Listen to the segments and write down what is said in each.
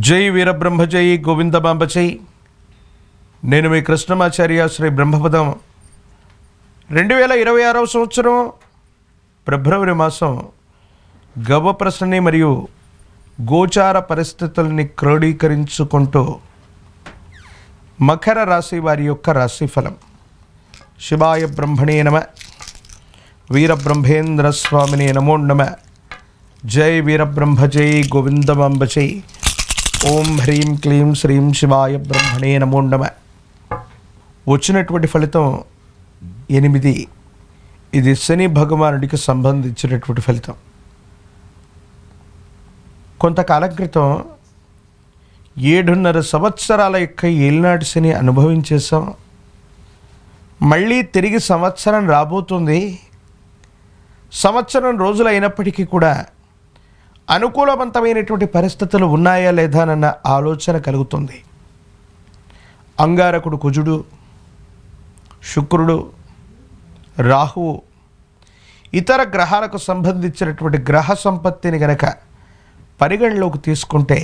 జై వీరబ్రహ్మ జై గోవిందమాంబ జై. నేను మీ కృష్ణమాచార్య శ్రీ బ్రహ్మపదం. 2026 సంవత్సరం ఫిబ్రవరి మాసం గవ్వ ప్రశ్నని మరియు గోచార పరిస్థితుల్ని క్రోడీకరించుకుంటూ మకర రాశి వారి యొక్క రాశిఫలం. శివాయ బ్రహ్మణే నమ, వీరబ్రహ్మేంద్ర స్వామినే నమో నమ. జై వీరబ్రహ్మ జై గోవిందమాంబ జై. ఓం హ్రీం క్లీం శ్రీం శివాయ బ్రహ్మణే నమో నమ. వచ్చినటువంటి ఫలితం 8. ఇది శని భగవానుడికి సంబంధించినటువంటి ఫలితం. కొంతకాలం క్రితం 7.5 సంవత్సరాల యొక్క ఏలినాటి శని అనుభవించేసాం. మళ్ళీ తిరిగి సంవత్సరం రాబోతుంది. సంవత్సరం రోజులు అయినప్పటికీ కూడా అనుకూలవంతమైనటువంటి పరిస్థితులు ఉన్నాయా లేదా అన్న ఆలోచన కలుగుతుంది. అంగారకుడు కుజుడు, శుక్రుడు, రాహువు, ఇతర గ్రహాలకు సంబంధించినటువంటి గ్రహ సంపత్తిని గనక పరిగణలోకి తీసుకుంటే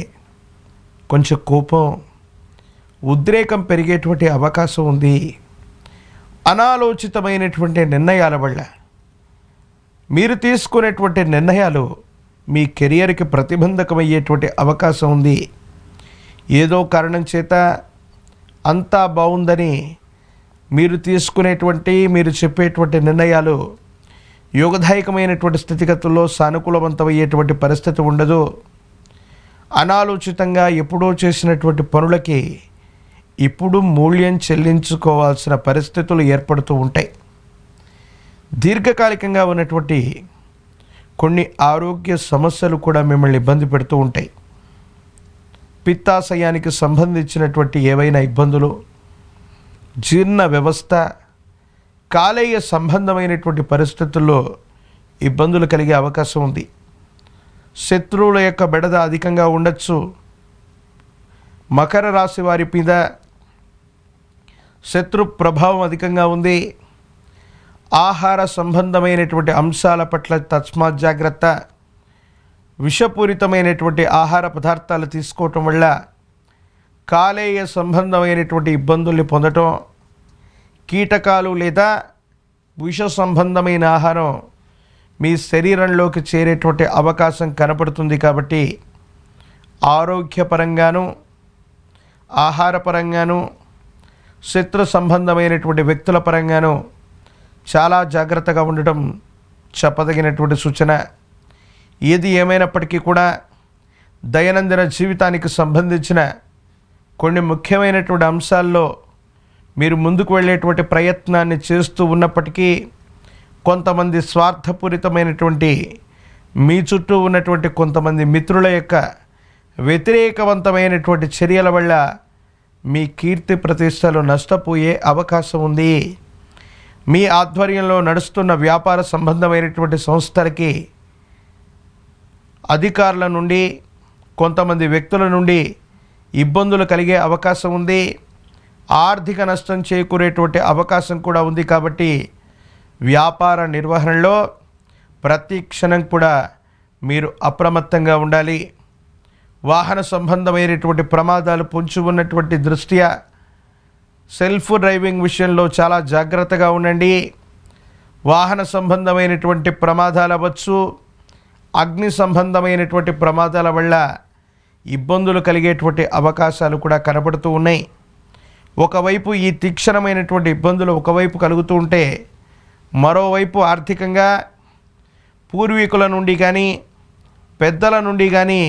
కొంచెం కోపం, ఉద్రేకం పెరిగేటువంటి అవకాశం ఉంది. అనాలోచితమైనటువంటి నిర్ణయాల వల్ల మీరు తీసుకునేటువంటి నిర్ణయాలు మీ కెరియర్కి ప్రతిబంధకమయ్యేటువంటి అవకాశం ఉంది. ఏదో కారణం చేత అంతా బాగుందని మీరు తీసుకునేటువంటి, మీరు చెప్పేటువంటి నిర్ణయాలు యోగదాయకమైనటువంటి స్థితిగతుల్లో సానుకూలవంతమయ్యేటువంటి పరిస్థితి ఉండదు. అనాలోచితంగా ఎప్పుడో చేసినటువంటి పనులకి ఇప్పుడు మూల్యం చెల్లించుకోవాల్సిన పరిస్థితులు ఏర్పడుతూ ఉంటాయి. దీర్ఘకాలికంగా ఉన్నటువంటి కొన్ని ఆరోగ్య సమస్యలు కూడా మిమ్మల్ని ఇబ్బంది పెడుతూ ఉంటాయి. పిత్తాశయానికి సంబంధించినటువంటి ఏవైనా ఇబ్బందులు, జీర్ణ వ్యవస్థ, కాలేయ సంబంధమైనటువంటి పరిస్థితుల్లో ఇబ్బందులు కలిగే అవకాశం ఉంది. శత్రువుల యొక్క బెడద అధికంగా ఉండొచ్చు. మకర రాశి వారి మీద శత్రు ప్రభావం అధికంగా ఉంది. ఆహార సంబంధమైనటువంటి అంశాల పట్ల తస్మాత్ జాగ్రత్త. విషపూరితమైనటువంటి ఆహార పదార్థాలు తీసుకోవటం వల్ల కాలేయ సంబంధమైనటువంటి ఇబ్బందుల్ని పొందటం, కీటకాలు లేదా విష సంబంధమైన ఆహారం మీ శరీరంలోకి చేరేటువంటి అవకాశం కనపడుతుంది. కాబట్టి ఆరోగ్యపరంగాను, ఆహారపరంగాను, శత్రు సంబంధమైనటువంటి వ్యక్తుల పరంగాను చాలా జాగ్రత్తగా ఉండటం చెప్పదగినటువంటి సూచన. ఏది ఏమైనప్పటికీ కూడా దైనందిన జీవితానికి సంబంధించిన కొన్ని ముఖ్యమైనటువంటి అంశాల్లో మీరు ముందుకు వెళ్ళేటువంటి ప్రయత్నాన్ని చేస్తూ ఉన్నప్పటికీ కొంతమంది స్వార్థపూరితమైనటువంటి మీ చుట్టూ ఉన్నటువంటి కొంతమంది మిత్రుల యొక్క వ్యతిరేకవంతమైనటువంటి చర్యల వల్ల మీ కీర్తి ప్రతిష్టలు నష్టపోయే అవకాశం ఉంది. మీ ఆధ్వర్యంలో నడుస్తున్న వ్యాపార సంబంధమైనటువంటి సంస్థలకి అధికారుల నుండి, కొంతమంది వ్యక్తుల నుండి ఇబ్బందులు కలిగే అవకాశం ఉంది. ఆర్థిక నష్టం చేకూరేటువంటి అవకాశం కూడా ఉంది. కాబట్టి వ్యాపార నిర్వహణలో ప్రతి క్షణం కూడా మీరు అప్రమత్తంగా ఉండాలి. వాహన సంబంధమైనటువంటి ప్రమాదాలు పొంచి ఉన్నటువంటి దృష్ట్యా సెల్ఫ్ డ్రైవింగ్ విషయంలో చాలా జాగ్రత్తగా ఉండండి. వాహన సంబంధమైనటువంటి ప్రమాదాలు అవ్వచ్చు, అగ్ని సంబంధమైనటువంటి ప్రమాదాల వల్ల ఇబ్బందులు కలిగేటువంటి అవకాశాలు కూడా కనబడుతూ ఉన్నాయి. ఒకవైపు ఈ తీక్షణమైనటువంటి ఇబ్బందులు ఒకవైపు కలుగుతూ ఉంటే, మరోవైపు ఆర్థికంగా పూర్వీకుల నుండి కానీ, పెద్దల నుండి కానీ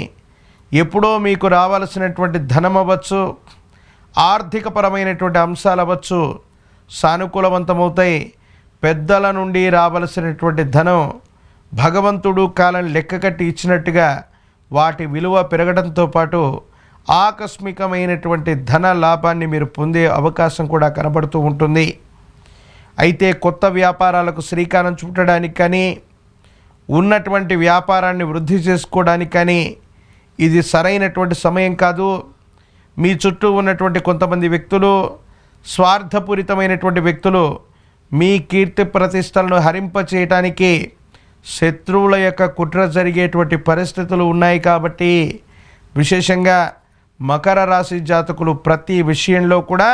ఎప్పుడో మీకు రావాల్సినటువంటి ధనం అవ్వచ్చు, ఆర్థికపరమైనటువంటి అంశాలు అవ్వచ్చు, సానుకూలవంతమవుతాయి. పెద్దల నుండి రావలసినటువంటి ధనం భగవంతుడు కాలం లెక్కకట్టి ఇచ్చినట్టుగా వాటి విలువ పెరగడంతో పాటు ఆకస్మికమైనటువంటి ధన లాభాన్ని మీరు పొందే అవకాశం కూడా కనబడుతూ ఉంటుంది. అయితే కొత్త వ్యాపారాలకు శ్రీకారం చుట్టడానికి కానీ, ఉన్నటువంటి వ్యాపారాన్ని వృద్ధి చేసుకోవడానికి కానీ ఇది సరైనటువంటి సమయం కాదు. మీ చుట్టూ ఉన్నటువంటి కొంతమంది వ్యక్తులు, స్వార్థపూరితమైనటువంటి వ్యక్తులు మీ కీర్తి ప్రతిష్టలను హరింపచేయటానికి శత్రువుల యొక్క కుట్ర జరిగేటువంటి పరిస్థితులు ఉన్నాయి. కాబట్టి విశేషంగా మకర రాశి జాతకులు ప్రతి విషయంలో కూడా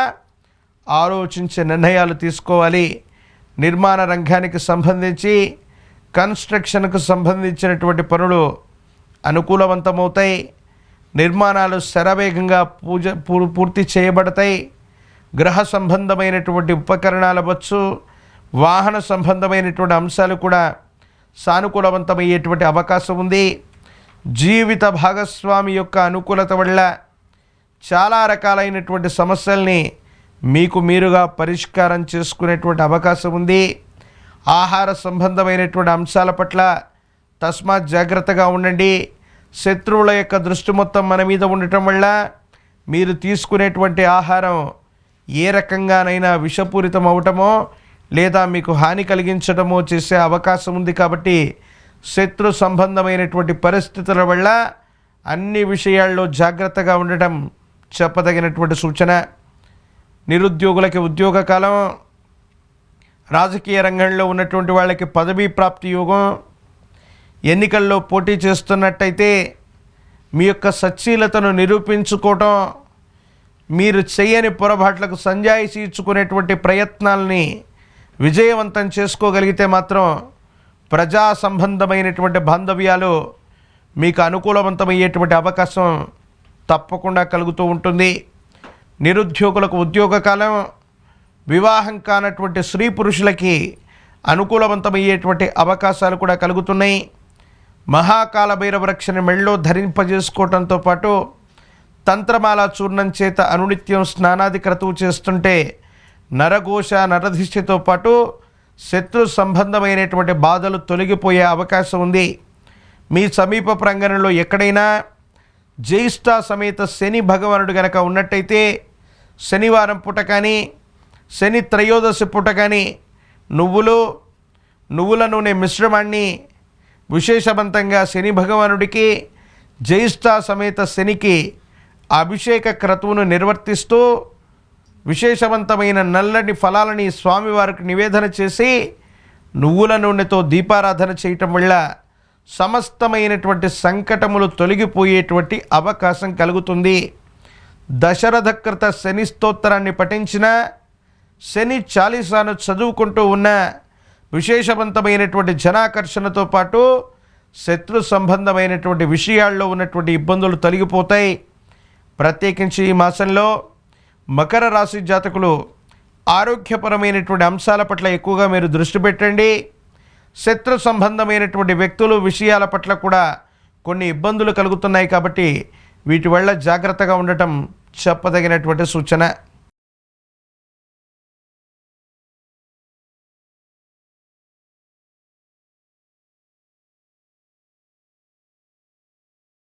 ఆలోచించే నిర్ణయాలు తీసుకోవాలి. నిర్మాణ రంగానికి సంబంధించి, కన్స్ట్రక్షన్కు సంబంధించినటువంటి పనులు అనుకూలవంతమవుతాయి. నిర్మాణాలు శరవేగంగా పూర్తి చేయబడతాయి. గృహ సంబంధమైనటువంటి ఉపకరణాలు అవ్వచ్చు, వాహన సంబంధమైనటువంటి అంశాలు కూడా సానుకూలవంతమయ్యేటువంటి అవకాశం ఉంది. జీవిత భాగస్వామి యొక్క అనుకూలత వల్ల చాలా రకాలైనటువంటి సమస్యల్ని మీకు మీరుగా పరిష్కారం చేసుకునేటువంటి అవకాశం ఉంది. ఆహార సంబంధమైనటువంటి అంశాల పట్ల తస్మాత్ జాగ్రత్తగా ఉండండి. శత్రువుల యొక్క దృష్టి మొత్తం మన మీద ఉండటం వల్ల మీరు తీసుకునేటువంటి ఆహారం ఏ రకంగానైనా విషపూరితం అవటమో లేదా మీకు హాని కలిగించడమో చేసే అవకాశం ఉంది. కాబట్టి శత్రు సంబంధమైనటువంటి పరిస్థితుల వల్ల అన్ని విషయాల్లో జాగ్రత్తగా ఉండటం చెప్పదగినటువంటి సూచన. నిరుద్యోగులకి ఉద్యోగ కాలం, రాజకీయ రంగంలో ఉన్నటువంటి వాళ్ళకి పదవీ ప్రాప్తి యోగం, ఎన్నికల్లో పోటీ చేస్తున్నట్టయితే మీ యొక్క సచ్చీలతను నిరూపించుకోవటం, మీరు చేయని పొరపాట్లకు సంజాయిషీ ఇచ్చుకునేటువంటి ప్రయత్నాలని విజయవంతం చేసుకోగలిగితే మాత్రం ప్రజా సంబంధమైనటువంటి బాంధవ్యాలు మీకు అనుకూలవంతమయ్యేటువంటి అవకాశం తప్పకుండా కలుగుతూ ఉంటుంది. నిరుద్యోగులకు ఉద్యోగ కాలం, వివాహం కానటువంటి స్త్రీ పురుషులకి అనుకూలవంతమయ్యేటువంటి అవకాశాలు కూడా కలుగుతున్నాయి. మహాకాల భైరవ రక్షణ మెళ్ళో ధరింపజేసుకోవడంతో పాటు తంత్రమాల చూర్ణం చేత అనునిత్యం స్నానాది క్రతువు చేస్తుంటే నరఘోష నరధిష్టితో పాటు శత్రు సంబంధమైనటువంటి బాధలు తొలగిపోయే అవకాశం ఉంది. మీ సమీప ప్రాంగణంలో ఎక్కడైనా జ్యేష్ఠ సమేత శని భగవానుడు గనక ఉన్నట్టయితే శనివారం పూట కానీ, శని త్రయోదశి పూట కానీ నువ్వుల నూనె మిశ్రమాన్ని విశేషవంతంగా శని భగవానుడికి, జ్యేష్ఠ సమేత శనికి అభిషేక క్రతువును నిర్వర్తిస్తూ విశేషవంతమైన నల్లని ఫలాలని స్వామివారికి నివేదన చేసి నువ్వుల నూనెతో దీపారాధన చేయటం వల్ల సమస్తమైనటువంటి సంకటములు తొలగిపోయేటువంటి అవకాశం కలుగుతుంది. దశరథకృత శని స్తోత్రాన్ని పఠించిన, శని చాలీసాను చదువుకుంటూ ఉన్న విశేషవంతమైనటువంటి జనాకర్షణతో పాటు శత్రు సంబంధమైనటువంటి విషయాల్లో ఉన్నటువంటి ఇబ్బందులు తొలగిపోతాయి. ప్రత్యేకించి ఈ మాసంలో మకర రాశి జాతకులు ఆరోగ్యపరమైనటువంటి అంశాల పట్ల ఎక్కువగా మీరు దృష్టి పెట్టండి. శత్రు సంబంధమైనటువంటి వ్యక్తులు, విషయాల పట్ల కూడా కొన్ని ఇబ్బందులు కలుగుతున్నాయి. కాబట్టి వీటి వల్ల జాగ్రత్తగా ఉండటం చెప్పదగినటువంటి సూచన.